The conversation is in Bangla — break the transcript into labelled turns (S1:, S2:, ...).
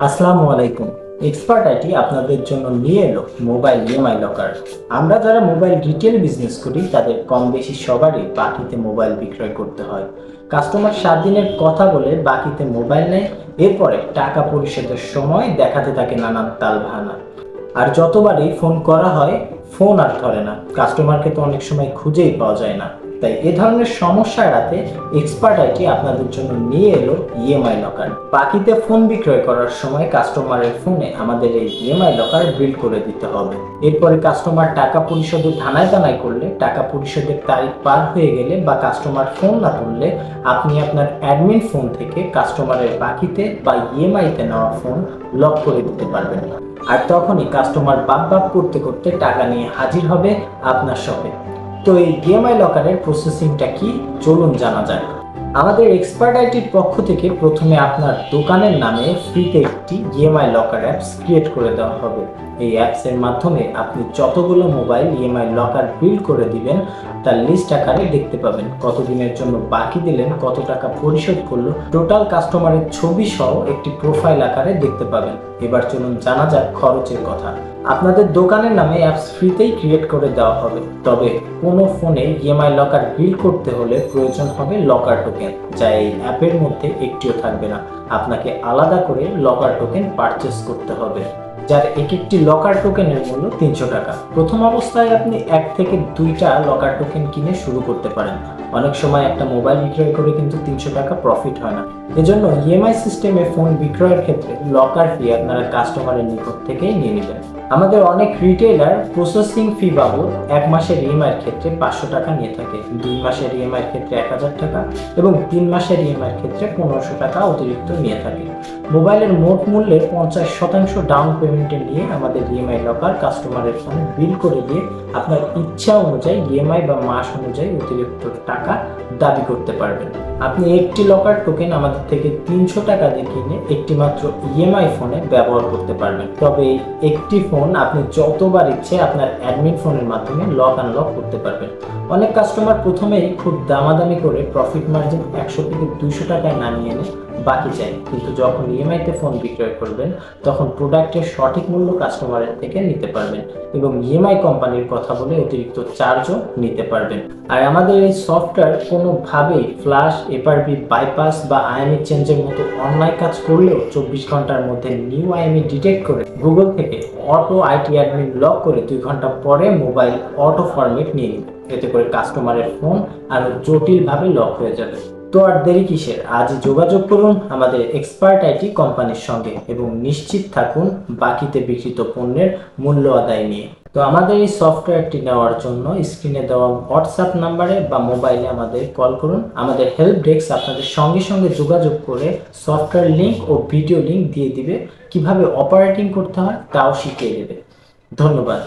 S1: আসসালামু আলাইকুম। এক্সপার্ট আইটি আপনাদের জন্য নিয়ে এলো মোবাইল ইএমআই লকার। আমরা যারা মোবাইল রিটেল বিজনেস করি তাদের কম বেশি সবারই বাকিতে মোবাইল বিক্রয় করতে হয়। কাস্টমার 7 দিনের কথা বলে বাকিতে মোবাইল নেয়, এরপরে টাকা পরিশোধের সময় দেখাতে থাকে নানান তালবাহানা। আর যতবারই ফোন করা হয় ফোন আর ধরে না, কাস্টমারকে তো অনেক সময় খুঁজেই পাওয়া যায় না। তাই এ ধরনের সমস্যা এড়াতে এক্সপার্ট আইটি আপনাদের জন্য নিয়ে এলো ইএমআই লকার। বাকিতে ফোন বিক্রয় করার সময় কাস্টমারের ফোনে আমাদের এই ইএমআই লকার বিল করে দিতে হবে। এরপরে কাস্টমার টাকা পরিশোধে ধানায় দানায় করলে, টাকা পরিশোধের তারিখ পার হয়ে গেলে বা কাস্টমার ফোন না তুললে আপনি আপনার অ্যাডমিন ফোন থেকে কাস্টমারের বাকিতে বা ইএমআইতে নেওয়া ফোন লক করে দিতে পারবেন। আর তখনই কাস্টমার বাপ করতে করতে টাকা নিয়ে হাজির হবে আপনার শপে। তো এই ইএমআই লকারের প্রসেসিংটা কি, চলুন জানা যাক। আমাদের এক্সপার্ট আইটির পক্ষ থেকে প্রথমে আপনার দোকানের নামে ফ্রিতে একটি ইএমআই লকার অ্যাপস ক্রিয়েট করে দেওয়া হবে। এই অ্যাপসের মাধ্যমে আপনি যতগুলো মোবাইল ইএমআই লকার বিল্ড করে দিবেন তার লিস্ট আকারে দেখতে পাবেন। কতদিনের জন্য বাকি দিলেন, কত টাকা পরিশোধ করলো, টোটাল কাস্টমারের ছবি সহ একটি প্রোফাইল আকারে দেখতে পাবেন। এবার চলুন জানা যাক খরচের কথা। আপনাদের দোকানের নামে অ্যাপস ফ্রিতেই ক্রিয়েট করে দেওয়া হবে, তবে কোনো ফোনে ইএমআই লকার বিল্ড করতে হলে প্রয়োজন হবে লকার টোকেন, যা এই অ্যাপের মধ্যে একটিও থাকবে না। আপনাকে আলাদা করে লকার টোকেন পারচেস করতে হবে, যার একটি লকার টোকেনের মূল্য 300 টাকা। প্রথম অবস্থায় আপনি 1 থেকে 2টা লকার টোকেন কিনে শুরু করতে পারেন। অনেক সময় একটা মোবাইল বিক্রয় করে কিন্তু 300 টাকা প্রফিট হয় না। এজন্য ইএমআই সিস্টেমে ফোন বিক্রয়ের ক্ষেত্রে লকার ফি আপনারা কাস্টমারের নিকট থেকেই নিয়ে নেবেন। আমাদের অনেক রিটেইলার প্রসেসিং ফি বাবদ 1 মাসের ইএমআই এর ক্ষেত্রে 500 টাকা নিয়ে থাকে, 2 মাসের ইএমআই এর ক্ষেত্রে 1000 টাকা এবং 3 মাসের ইএমআই এর ক্ষেত্রে 1500 টাকা অতিরিক্ত নিয়ে থাকে। মোবাইলের মোট মূল্যের 50% ডাউন পেমেন্টে নিয়ে আমাদের ইএমআই লকার কাস্টমারের ফোনে বিল করে দিয়ে আপনার ইচ্ছা অনুযায়ী ইএমআই বা মাস অনুযায়ী অতিরিক্ত টাকা দাবি করতে পারবেন। আপনি একটি লকার টোকেন আমাদের থেকে 300 টাকা দিয়ে কিনে একটি মাত্র ইএমআই ফোনে ব্যবহার করতে পারবেন। তবে এই একটি ফোন আপনি যতবার ইচ্ছে আপনার অ্যাডমিন ফোনের মাধ্যমে লক আনলক করতে পারবেন। অনেক কাস্টমার প্রথমেই খুব দামাদামি করে প্রফিট মার্জিন 100 থেকে 200 টাকায় নামিয়ে এনে বাকি চাই, কিন্তু যখন ইএমআইতে ফোন বিক্রয় করবেন তখন প্রোডাক্টের সঠিক মূল্য কাস্টমারের থেকে নিতে পারবেন এবং ইএমআই কোম্পানির কথা বলে অতিরিক্ত চার্জও নিতে পারবেন। আর আমাদের এই সফটওয়্যার কোনোভাবেই ফ্ল্যাশ, এফআরবি বাইপাস বা আইএমই চেঞ্জের মতো অন্যায় কাজ করলেও 24 ঘন্টার মধ্যে নিউ আইএমই ডিটেক্ট করে গুগল থেকে অটো আইটি অ্যাডমিন লক করে 2 ঘন্টা পরে মোবাইল অটো ফরম্যাট নিয়ে নেবে। এতে করে কাস্টমারের ফোন আরো জটিলভাবে লক হয়ে যাবে। তো আর দেরি কিসের, আজই যোগাযোগ করুন আমাদের এক্সপার্ট আইটি কোম্পানির সঙ্গে এবং নিশ্চিত থাকুন বাকিতে বিক্রিত পণ্যের মূল্য আদায় নিয়ে। তো আমাদের এই সফটওয়্যারটি নেওয়ার জন্য স্ক্রিনে দেওয়া হোয়াটসঅ্যাপ নাম্বারে বা মোবাইলে আমাদের কল করুন। আমাদের হেল্প ডেস্ক আপনাদের সঙ্গে সঙ্গে যোগাযোগ করে সফটওয়্যার লিঙ্ক ও ভিডিও লিঙ্ক দিয়ে দিবে, কিভাবে অপারেটিং করতে হয় তাও শিখিয়ে দেবে। ধন্যবাদ।